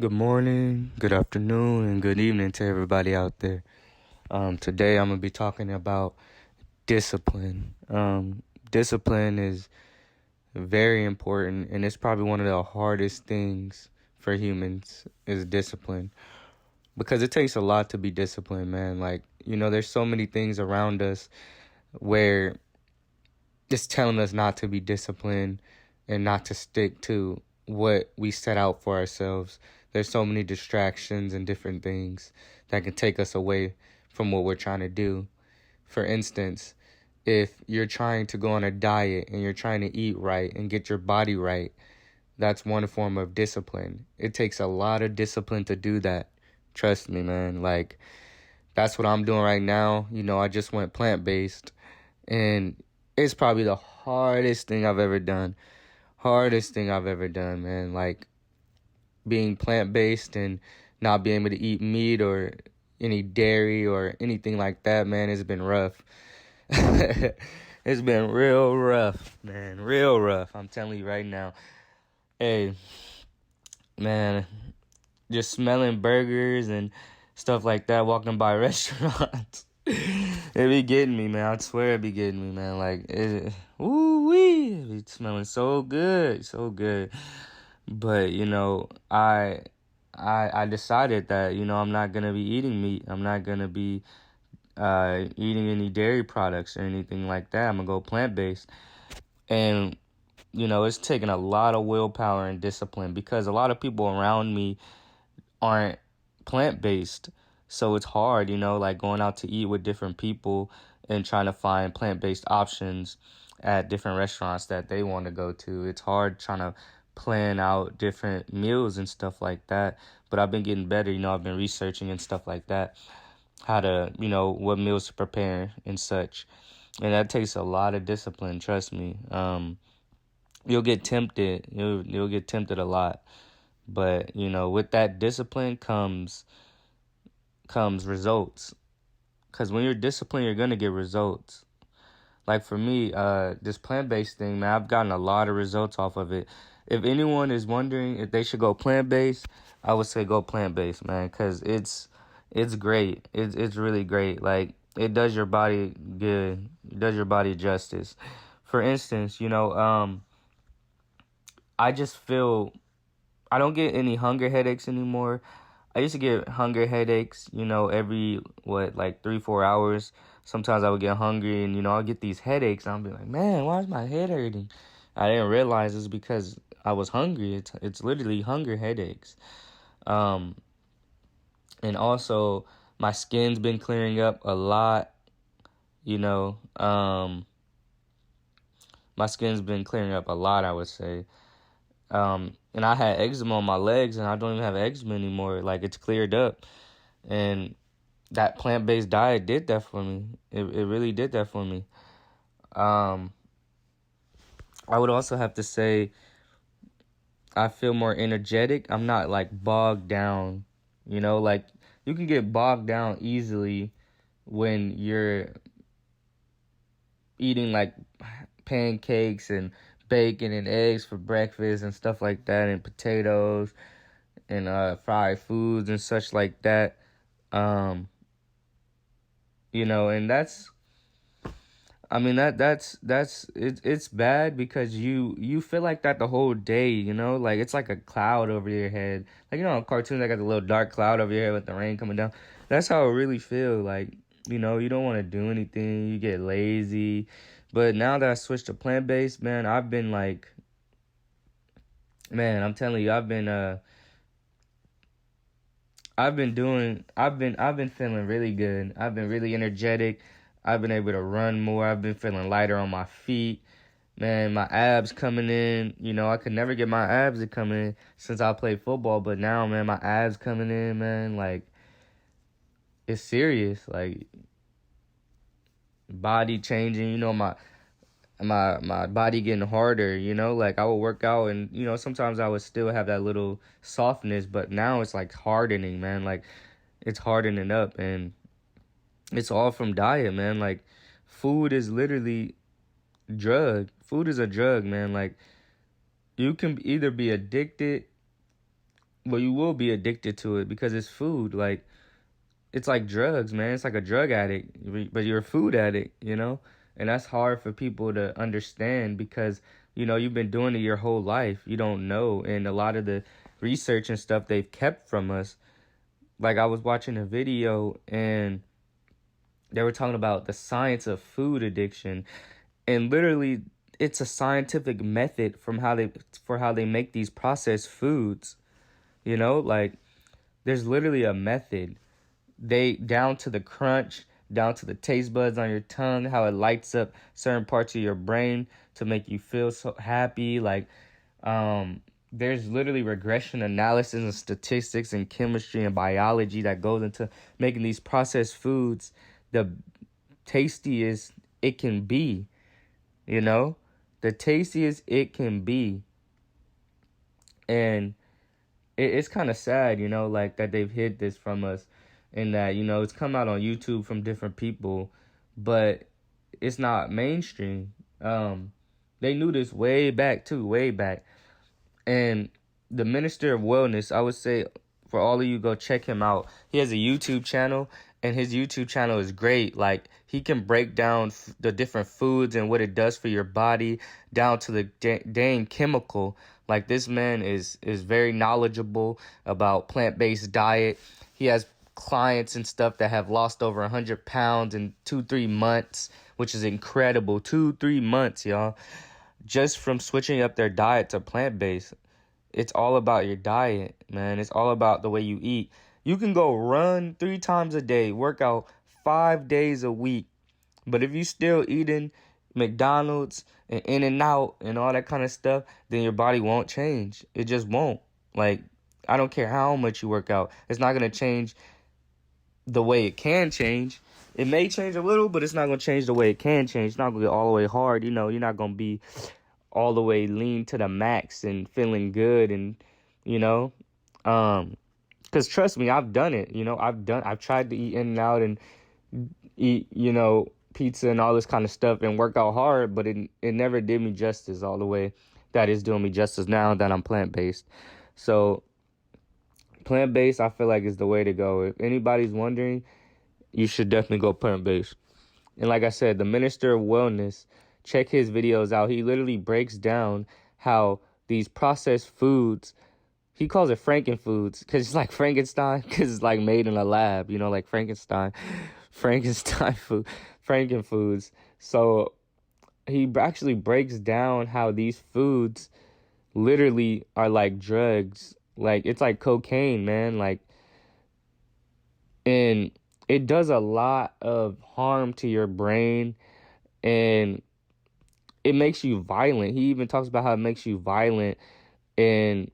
Good morning, good afternoon, and good evening to everybody out there. Today I'm gonna be talking about discipline. Discipline is very important, and it's probably one of the hardest things for humans is discipline because it takes a lot to be disciplined, man. There's so many things around us where it's telling us not to be disciplined and not to stick to what we set out for ourselves. There's so many distractions and different things that can take us away from what we're trying to do. For instance, if you're trying to go on a diet and you're trying to eat right and get your body right, that's one form of discipline. It takes a lot of discipline to do that. Trust me, man. That's what I'm doing right now. I just went plant-based and it's probably the hardest thing I've ever done. Hardest thing I've ever done, man. Being plant-based and not being able to eat meat or any dairy or anything like that, man, it's been rough. It's been real rough, man. Real rough. I'm telling you right now. Hey, man, just smelling burgers and stuff like that, walking by restaurants. It be getting me, man. I swear it be getting me, man. Ooh wee, it be smelling so good, so good. But I decided that I'm not gonna be eating meat. I'm not gonna be eating any dairy products or anything like that. I'm gonna go plant based, and it's taking a lot of willpower and discipline because a lot of people around me aren't plant based. So it's hard, like going out to eat with different people and trying to find plant based options at different restaurants that they want to go to. It's hard trying to plan out different meals and stuff like that. But I've been getting better, I've been researching and stuff like that, how to, what meals to prepare and such. And that takes a lot of discipline, trust me. You'll get tempted. You'll get tempted a lot. But, with that discipline comes results. Because when you're disciplined, you're going to get results. Like for me, this plant-based thing, man, I've gotten a lot of results off of it. If anyone is wondering if they should go plant-based, I would say go plant-based, man, because it's great. It's really great. Like, it does your body good. It does your body justice. For instance, I just feel I don't get any hunger headaches anymore. I used to get hunger headaches, every, like 3-4 hours. Sometimes I would get hungry and, I'll get these headaches. And I'll be like, man, why is my head hurting? I didn't realize it's because I was hungry. It's literally hunger headaches. Um, and also, my skin's been clearing up a lot, you know. My skin's been clearing up a lot, I would say. And I had eczema on my legs, and I don't even have eczema anymore. Like, it's cleared up. And that plant-based diet did that for me. It really did that for me. Um, I would also have to say I feel more energetic. I'm not, like, bogged down. Like, you can get bogged down easily when you're eating, like, pancakes and bacon and eggs for breakfast and stuff like that, and potatoes and fried foods and such like that. Um, and it's bad because you feel like that the whole day, like it's like a cloud over your head. Like, in cartoons I got the little dark cloud over your head with the rain coming down. That's how it really feel. Like, you don't want to do anything, you get lazy. But now that I switched to plant-based, man, I've been like, man, I'm telling you, I've been feeling really good. I've been really energetic. I've been able to run more. I've been feeling lighter on my feet. Man, my abs coming in. I could never get my abs to come in since I played football, but now, man, my abs coming in, man, like, it's serious. Like, body changing, my body getting harder, like I would work out and sometimes I would still have that little softness, but now it's like hardening, man. Like, it's hardening up, and it's all from diet, man. Like, food is literally drug. Food is a drug, man. Like, you can either be addicted well, you will be addicted to it because it's food. Like, it's like drugs, man. It's like a drug addict, but you're a food addict. And that's hard for people to understand because, you've been doing it your whole life. You don't know. And a lot of the research and stuff they've kept from us. Like, I was watching a video and they were talking about the science of food addiction. And literally, it's a scientific method for how they make these processed foods. Like, there's literally a method. They down to the crunch, down to the taste buds on your tongue, how it lights up certain parts of your brain to make you feel so happy. Like, there's literally regression analysis and statistics and chemistry and biology that goes into making these processed foods the tastiest it can be. The tastiest it can be. And it's kind of sad, like that they've hid this from us, and that, it's come out on YouTube from different people, but it's not mainstream. They knew this way back too, way back. And the Minister of Wellness, I would say for all of you, go check him out. He has a YouTube channel, and his YouTube channel is great. Like, he can break down the different foods and what it does for your body down to the dang chemical. Like, this man is very knowledgeable about plant-based diet. He has clients and stuff that have lost over 100 pounds in 2-3 months, which is incredible. 2-3 months, y'all, just from switching up their diet to plant-based. It's all about your diet, man. It's all about the way you eat. You can go run 3 times a day, work out 5 days a week, but if you still eating McDonald's and In-N-Out and all that kind of stuff, then your body won't change. It just won't. Like, I don't care how much you work out. It's not going to change the way it can change. It may change a little, but it's not going to change the way it can change. It's not going to get all the way hard. You're not going to be all the way lean to the max and feeling good. And, because trust me, I've done it. I've tried to eat In-N-Out and eat, pizza and all this kind of stuff and work out hard, but it never did me justice all the way that is doing me justice now that I'm plant-based. So plant-based, I feel like, is the way to go. If anybody's wondering, you should definitely go plant-based. And like I said, the Minister of Wellness, check his videos out. He literally breaks down how these processed foods, he calls it Frankenfoods because it's like Frankenstein, because it's like made in a lab, like Frankenstein food, Frankenfoods. So he actually breaks down how these foods literally are like drugs. Like, it's like cocaine, man. Like, and it does a lot of harm to your brain, and it makes you violent. He even talks about how it makes you violent, and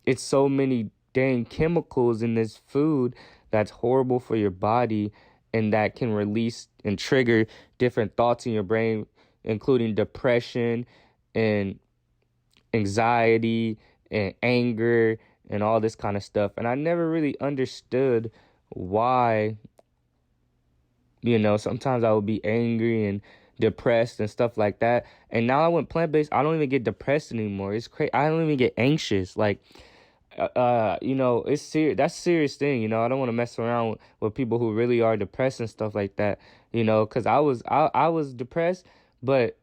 it's so many dang chemicals in this food that's horrible for your body, and that can release and trigger different thoughts in your brain, including depression and anxiety and anger and all this kind of stuff. And I never really understood why, sometimes I would be angry and depressed and stuff like that. And now I went plant-based, I don't even get depressed anymore. It's crazy. I don't even get anxious. Like, it's serious. That's a serious thing. I don't want to mess around with people who really are depressed and stuff like that, because I was depressed, but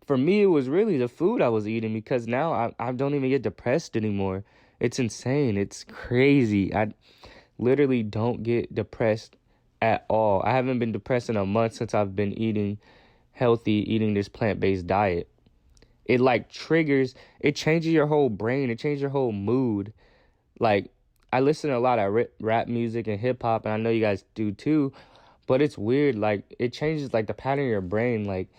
for me, it was really the food I was eating, because now I don't even get depressed anymore. It's insane. It's crazy. I literally don't get depressed at all. I haven't been depressed in a month since I've been eating healthy, eating this plant-based diet. It like triggers, it changes your whole brain. It changes your whole mood. Like, I listen to a lot of rap music and hip hop, and I know you guys do too, but it's weird. Like, it changes like the pattern of your brain. Like,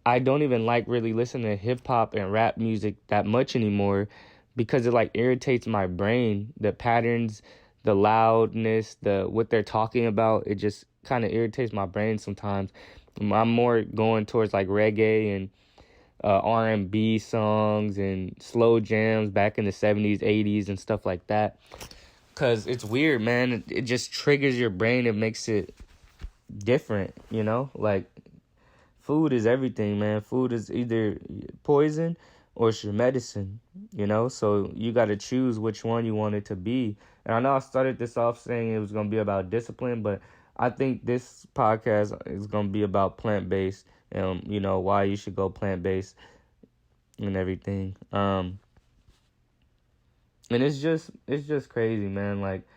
I don't even like really listening to hip hop and rap music that much anymore, because it like irritates my brain. The patterns, the loudness, what they're talking about, it just kind of irritates my brain sometimes. I'm more going towards like reggae and R&B songs and slow jams back in the 70s, 80s and stuff like that. Because it's weird, man. It just triggers your brain. It makes it different, Like, food is everything, man. Food is either poison or it's your medicine, you know? So you got to choose which one you want it to be. And I know I started this off saying it was going to be about discipline, but I think this podcast is going to be about plant-based and, you know, why you should go plant-based and everything. And it's just crazy, man. Like,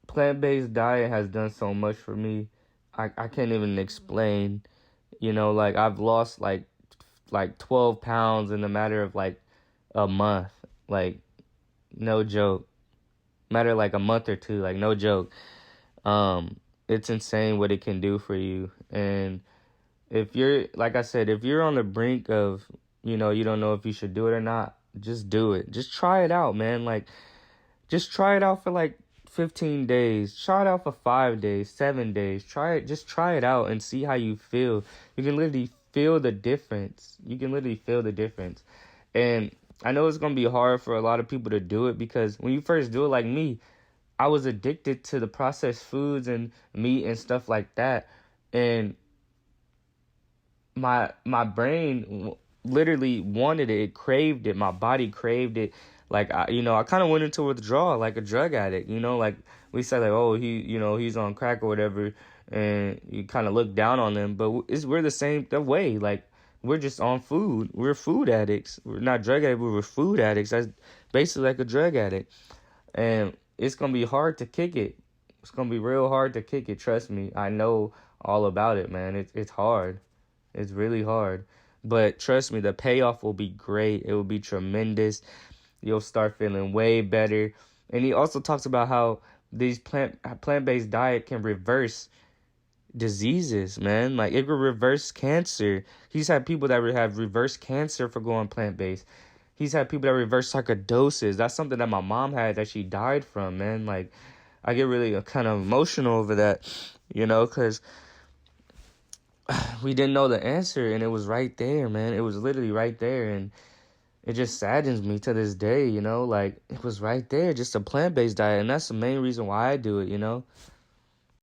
plant-based diet has done so much for me. I can't even explain. You know, like I've lost like 12 pounds in a matter of like a month. Like, no joke. Matter of like a month or two, like no joke. It's insane what it can do for you. And if you're, like I said, if you're on the brink of, you know, you don't know if you should do it or not, just do it. Just try it out, man. Like, just try it out for like 15 days. Try it out for 5 days, 7 days. Try it. Just try it out and see how you feel. You can literally feel the difference. You can literally feel the difference. And I know it's going to be hard for a lot of people to do it because when you first do it, like me, I was addicted to the processed foods and meat and stuff like that. And my brain literally wanted it. It craved it. My body craved it. Like, I kind of went into withdrawal like a drug addict. You know, like we say, like, oh, he's on crack or whatever, and you kind of look down on them. But we're the same the way. Like, we're just on food. We're food addicts. We're not drug addicts. We're food addicts. That's basically like a drug addict, and it's gonna be hard to kick it. It's gonna be real hard to kick it. Trust me. I know all about it, man. It's hard. It's really hard. But trust me, the payoff will be great. It will be tremendous. You'll start feeling way better. And he also talks about how these plant-based diet can reverse diseases, man. Like, it will reverse cancer. He's had people that have reversed cancer for going plant-based. He's had people that reverse sarcadosis. That's something that my mom had that she died from, man. Like, I get really kind of emotional over that, you know, because we didn't know the answer, and it was right there, man. It was literally right there, and it just saddens me to this day, you know? Like, it was right there, just a plant-based diet, and that's the main reason why I do it, you know?